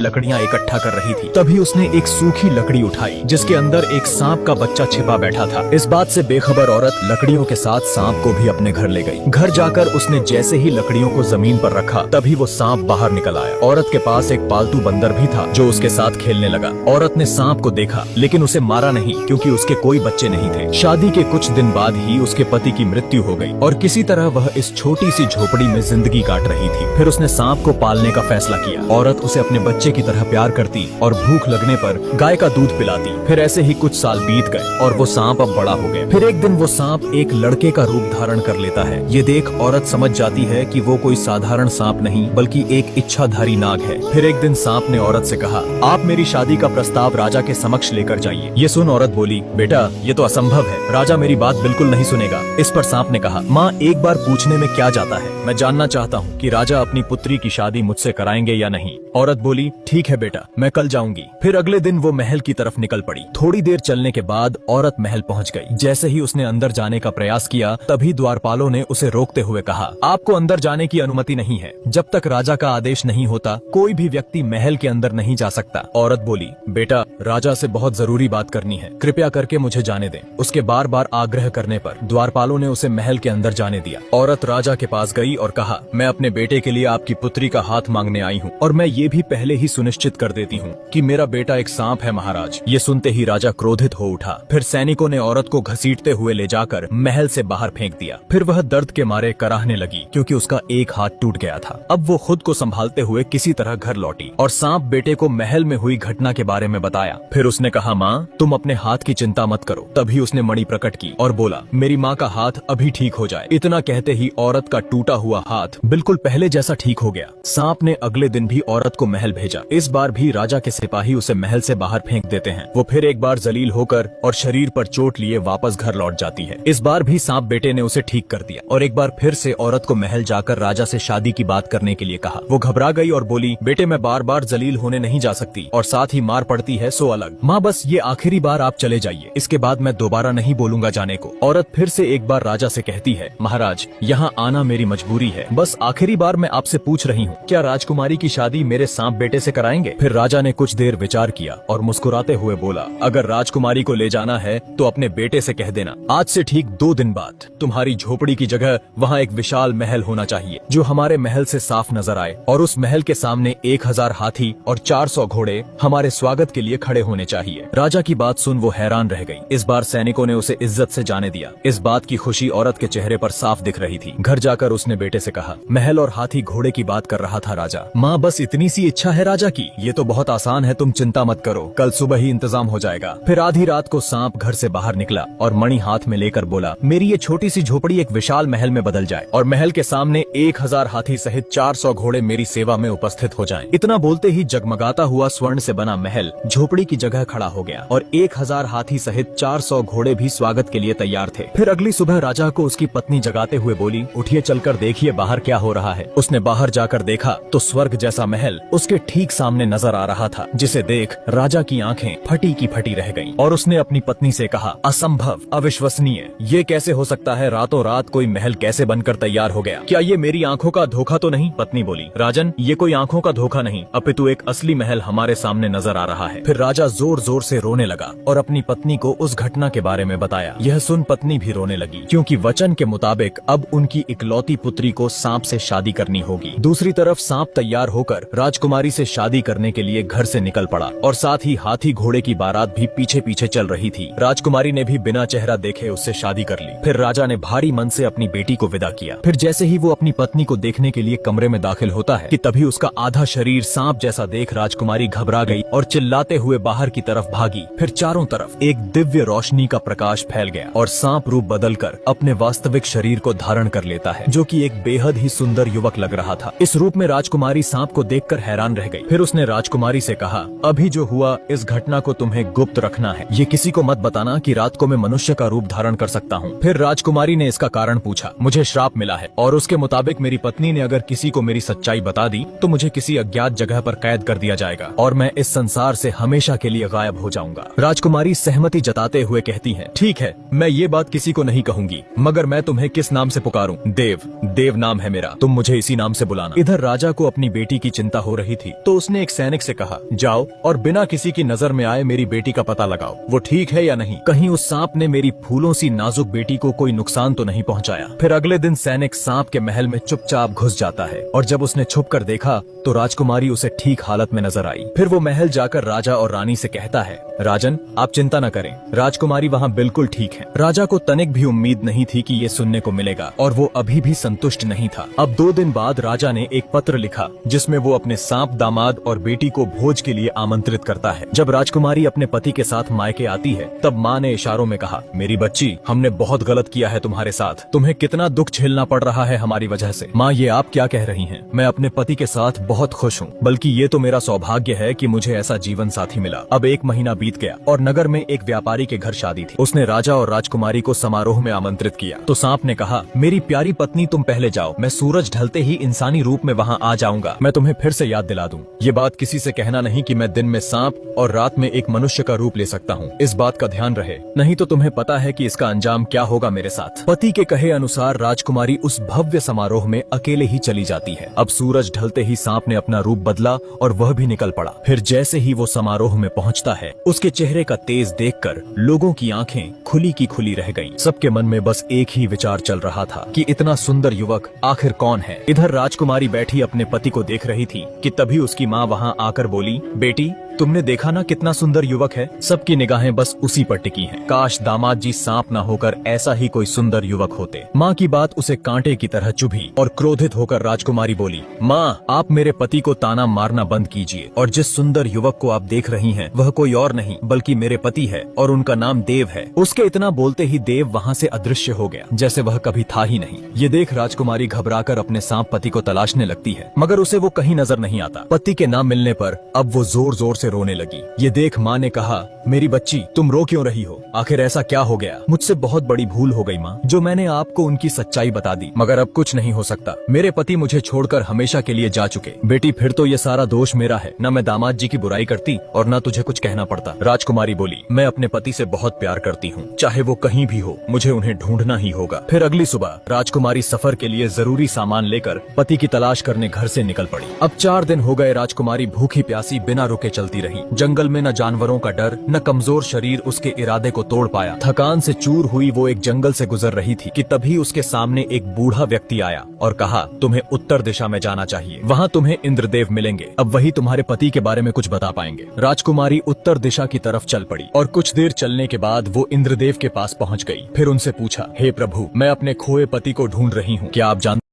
लकड़ियाँ इकट्ठा कर रही थी। तभी उसने एक सूखी लकड़ी उठाई जिसके अंदर एक सांप का बच्चा छिपा बैठा था। इस बात से बेखबर औरत लकड़ियों के साथ सांप को भी अपने घर ले गई। घर जाकर उसने जैसे ही लकड़ियों को जमीन पर रखा तभी वो सांप बाहर निकल आया। औरत के पास एक पालतू बंदर भी था जो उसके साथ खेलने लगा। औरत ने सांप को देखा लेकिन उसे मारा नहीं क्योंकि उसके कोई बच्चे नहीं थे। शादी के कुछ दिन बाद ही उसके पति की मृत्यु हो गई और किसी तरह वह इस छोटी सी झोपड़ी में जिंदगी काट रही थी। फिर उसने सांप को पालने का फैसला किया। औरत उसे अपने बच्चे की तरह प्यार करती और भूख लगने पर गाय का दूध पिलाती। फिर ऐसे ही कुछ साल बीत गए और वो सांप अब बड़ा हो गया। फिर एक दिन वो सांप एक लड़के का रूप धारण कर लेता है। ये देख औरत समझ जाती है कि वो कोई साधारण सांप नहीं बल्कि एक इच्छाधारी नाग है। फिर एक दिन सांप ने औरत से कहा, आप मेरी शादी का प्रस्ताव राजा के समक्ष लेकर जाइए। ये सुन औरत बोली, बेटा ये तो असंभव है, राजा मेरी बात बिल्कुल नहीं सुनेगा। इस पर सांप ने कहा, माँ एक बार पूछने में क्या जाता है, मैं जानना चाहता हूँ कि राजा अपनी पुत्री की शादी मुझसे कराएंगे या नहीं। औरत बोली, ठीक है बेटा, मैं कल जाऊंगी। फिर अगले दिन वो महल की तरफ निकल पड़ी। थोड़ी देर चलने के बाद औरत महल पहुंच गई। जैसे ही उसने अंदर जाने का प्रयास किया तभी द्वारपालों ने उसे रोकते हुए कहा, आपको अंदर जाने की अनुमति नहीं है। जब तक राजा का आदेश नहीं होता कोई भी व्यक्ति महल के अंदर नहीं जा सकता। औरत बोली, बेटा राजा से बहुत जरूरी बात करनी है, कृपया करके मुझे जाने दें। उसके बार बार आग्रह करने पर द्वारपालों ने उसे महल के अंदर जाने दिया। औरत राजा के पास गई और कहा, मैं अपने बेटे के लिए आपकी पुत्री का हाथ मांगने आई हूँ और मैं ये भी पहले ही सुनिश्चित कर देती हूँ कि मेरा बेटा एक सांप है महाराज। ये सुनते ही राजा क्रोधित हो उठा। फिर सैनिकों ने औरत को घसीटते हुए ले जाकर महल से बाहर फेंक दिया। फिर वह दर्द के मारे कराहने लगी क्योंकि उसका एक हाथ टूट गया था। अब वो खुद को संभालते हुए किसी तरह घर लौटी और सांप बेटे को महल में हुई घटना के बारे में बताया। फिर उसने कहा, माँ तुम अपने हाथ की चिंता मत करो। तभी उसने मणि प्रकट की और बोला, मेरी माँ का हाथ अभी ठीक हो जाए। इतना कहते ही औरत का टूटा हुआ हाथ बिल्कुल पहले जैसा ठीक हो गया। सांप ने अगले दिन भी औरत को महल भेजा। इस बार भी राजा के सिपाही उसे महल से बाहर फेंक देते हैं। वो फिर एक बार जलील होकर और शरीर पर चोट लिए वापस घर लौट जाती है। इस बार भी सांप बेटे ने उसे ठीक कर दिया और एक बार फिर से औरत को महल जाकर राजा से शादी की बात करने के लिए कहा। वो घबरा गई और बोली, बेटे मैं बार बार जलील होने नहीं जा सकती और साथ ही मार पड़ती है सो अलग। माँ बस ये आखिरी बार आप चले जाइए, इसके बाद मैं दोबारा नहीं बोलूंगा जाने को। औरत फिर से एक बार राजा से कहती है, महाराज यहाँ आना मेरी मजबूरी है, बस आखिरी बार मैं आपसे पूछ रही हूँ, क्या राजकुमारी की शादी मेरे सांप बेटे से कराएंगे? फिर राजा ने कुछ देर विचार किया और मुस्कुराते हुए बोला, अगर राजकुमारी को ले जाना है तो अपने बेटे से कह देना, आज से ठीक 2 दिन बाद तुम्हारी झोपड़ी की जगह वहाँ एक विशाल महल होना चाहिए जो हमारे महल से साफ नजर आए और उस महल के सामने 1000 हाथी और 400 घोड़े हमारे स्वागत के लिए खड़े होने चाहिए। राजा की बात सुन वो हैरान रह गई। इस बार सैनिकों ने उसे इज्जत से जाने दिया। इस बात की खुशी औरत के चेहरे पर साफ दिख रही थी। घर जाकर उसने बेटे से कहा, महल और हाथी घोड़े की बात कर रहा था राजा। माँ बस इतनी सी इच्छा है राजा की, ये तो बहुत आसान है, तुम चिंता मत करो, कल सुबह ही इंतजाम हो जाएगा। फिर आधी रात को सांप घर से बाहर निकला और मणि हाथ में लेकर बोला, मेरी ये छोटी सी झोपड़ी एक विशाल महल में बदल जाए और महल के सामने 1000 हाथी सहित 400 घोड़े मेरी सेवा में उपस्थित हो जाएं। इतना बोलते ही जगमगाता हुआ स्वर्ण से बना महल झोपड़ी की जगह खड़ा हो गया और 1000 हाथी सहित 400 घोड़े भी स्वागत के लिए तैयार थे। फिर अगली सुबह राजा को उसकी पत्नी जगाते हुए बोली, उठिए चलकर देखिए बाहर क्या हो रहा है। उसने बाहर जाकर देखा तो स्वर्ग जैसा महल उसके ठीक सामने नजर आ रहा था, जिसे देख राजा की आंखें फटी की फटी रह गईं और उसने अपनी पत्नी से कहा, असंभव, अविश्वसनीय, ये कैसे हो सकता है? रातों रात कोई महल कैसे बनकर तैयार हो गया? क्या ये मेरी आंखों का धोखा तो नहीं? पत्नी बोली, राजन ये कोई आंखों का धोखा नहीं, अपितु एक असली महल हमारे सामने नजर आ रहा है। फिर राजा जोर जोर से रोने लगा और अपनी पत्नी को उस घटना के बारे में बताया। यह सुन पत्नी भी रोने लगी क्योंकि वचन के मुताबिक अब उनकी इकलौती पुत्री को सांप से शादी करनी होगी। दूसरी तरफ सांप तैयार होकर राजकुमारी से शादी करने के लिए घर से निकल पड़ा और साथ ही हाथी घोड़े की बारात भी पीछे पीछे चल रही थी। राजकुमारी ने भी बिना चेहरा देखे उससे शादी कर ली। फिर राजा ने भारी मन से अपनी बेटी को विदा किया। फिर जैसे ही वो अपनी पत्नी को देखने के लिए कमरे में दाखिल होता है कि तभी उसका आधा शरीर सांप जैसा देख राजकुमारी घबरा गई और चिल्लाते हुए बाहर की तरफ भागी। फिर चारों तरफ एक दिव्य रोशनी का प्रकाश फैल गया और सांप रूप बदलकर अपने वास्तविक शरीर को धारण कर लेता है, जो कि एक बेहद ही सुंदर युवक लग रहा था। इस रूप में राजकुमारी सांप को देखकर हैरान रह गई। फिर उसने राजकुमारी से कहा, अभी जो हुआ इस घटना को तुम्हें गुप्त रखना है, ये किसी को मत बताना कि रात को मैं मनुष्य का रूप धारण कर सकता हूँ। फिर राजकुमारी ने इसका कारण पूछा। मुझे श्राप मिला है और उसके मुताबिक मेरी पत्नी ने अगर किसी को मेरी सच्चाई बता दी तो मुझे किसी अज्ञात जगह पर कैद कर दिया जाएगा और मैं इस संसार से हमेशा के लिए गायब हो जाऊंगा। राजकुमारी सहमति जताते हुए कहती है, ठीक है, मैं ये बात किसी को नहीं कहूंगी, मगर मैं तुम्हें किस नाम से पुकारूं? देव, देव नाम है मेरा, तुम मुझे इसी नाम से बुलाना। इधर राजा को अपनी बेटी की चिंता हो रही थी तो उसने एक सैनिक से कहा, जाओ और बिना किसी की नजर में आए मेरी बेटी का पता लगाओ, वो ठीक है या नहीं, कहीं उस सांप ने मेरी फूलों सी नाजुक बेटी को कोई नुकसान तो नहीं पहुंचाया। फिर अगले दिन सैनिक सांप के महल में चुपचाप घुस जाता है और जब उसने छुप कर देखा तो राजकुमारी उसे ठीक हालत में नजर आई। फिर वो महल जाकर राजा और रानी से कहता है, राजन आप चिंता न करें, राजकुमारी वहाँ बिल्कुल ठीक है। राजा को तनिक भी उम्मीद नहीं थी कि ये सुनने को मिलेगा और वो अभी भी संतुष्ट नहीं था। अब 2 दिन बाद राजा ने एक पत्र लिखा जिसमें वो अपने सांप दामाद और बेटी को भोज के लिए आमंत्रित करता है। जब राजकुमारी अपने पति के साथ मायके आती है तब माँ ने इशारों में कहा, मेरी बच्ची हमने बहुत गलत किया है तुम्हारे साथ, तुम्हें कितना दुख झेलना पड़ रहा है हमारी वजह से। माँ ये आप क्या कह रही हैं? मैं अपने पति के साथ बहुत खुश हूँ, बल्कि ये तो मेरा सौभाग्य है कि मुझे ऐसा जीवन साथी मिला। अब 1 महीना बीत गया और नगर में एक व्यापारी के घर शादी थी। उसने राजा और राजकुमारी को समारोह में आमंत्रित किया तो सांप ने कहा, मेरी प्यारी पत्नी तुम पहले जाओ, मैं सूरज ढलते ही इंसानी रूप में वहाँ आ जाऊंगा। मैं तुम्हें फिर से याद दिला दूं, ये बात किसी से कहना नहीं कि मैं दिन में सांप और रात में एक मनुष्य का रूप ले सकता हूँ। इस बात का ध्यान रहे, नहीं तो तुम्हें पता है कि इसका अंजाम क्या होगा मेरे साथ। पति के कहे अनुसार राजकुमारी उस भव्य समारोह में अकेले ही चली जाती है। अब सूरज ढलते ही सांप ने अपना रूप बदला और वह भी निकल पड़ा। फिर जैसे ही वो समारोह में पहुंचता है, उसके चेहरे का तेज देखकर लोगों की आंखें खुली की खुली रह गईं। सबके मन में बस एक ही विचार चल रहा था कि इतना सुंदर युवक आखिर कौन है। इधर राजकुमारी बैठी अपने पति को देख रही थी कि तभी उसकी माँ वहाँ आकर बोली, बेटी तुमने देखा ना कितना सुंदर युवक है। सबकी निगाहें बस उसी पर टिकी हैं। काश दामाद जी सांप न होकर ऐसा ही कोई सुंदर युवक होते। माँ की बात उसे कांटे की तरह चुभी और क्रोधित होकर राजकुमारी बोली, माँ आप मेरे पति को ताना मारना बंद कीजिए और जिस सुंदर युवक को आप देख रही हैं वह कोई और नहीं बल्कि मेरे पति है और उनका नाम देव है। उसके इतना बोलते ही देव वहाँ से अदृश्य हो गया जैसे वह कभी था ही नहीं। ये देख राजकुमारी घबराकर अपने सांप पति को तलाशने लगती है मगर उसे वो कहीं नजर नहीं आता। पति के ना मिलने पर अब वो जोर जोर से रोने लगी। ये देख माँ ने कहा, मेरी बच्ची तुम रो क्यों रही हो? आखिर ऐसा क्या हो गया? मुझसे बहुत बड़ी भूल हो गई माँ, जो मैंने आपको उनकी सच्चाई बता दी, मगर अब कुछ नहीं हो सकता। मेरे पति मुझे छोड़कर हमेशा के लिए जा चुके। बेटी फिर तो ये सारा दोष मेरा है, न मैं दामाद जी की बुराई करती और न तुझे कुछ कहना पड़ता। राजकुमारी बोली, मैं अपने पति से बहुत प्यार करती हूँ, चाहे वो कहीं भी हो, मुझे उन्हें ढूंढना ही होगा। फिर अगली सुबह राजकुमारी सफर के लिए जरूरी सामान लेकर पति की तलाश करने घर से निकल पड़ी। अब 4 दिन हो गए राजकुमारी भूखी प्यासी बिना रुके चलती रही। जंगल में न जानवरों का डर न कमजोर शरीर उसके इरादे को तोड़ पाया। थकान से चूर हुई वो एक जंगल से गुजर रही थी कि तभी उसके सामने एक बूढ़ा व्यक्ति आया और कहा, तुम्हें उत्तर दिशा में जाना चाहिए, वहाँ तुम्हें इंद्रदेव मिलेंगे, अब वही तुम्हारे पति के बारे में कुछ बता पाएंगे। राजकुमारी उत्तर दिशा की तरफ चल पड़ी और कुछ देर चलने के बाद वो इंद्रदेव के पास पहुँच गयी। फिर उनसे पूछा, हे प्रभु मैं अपने खोए पति को ढूंढ रही हूँ, क्या आप जानते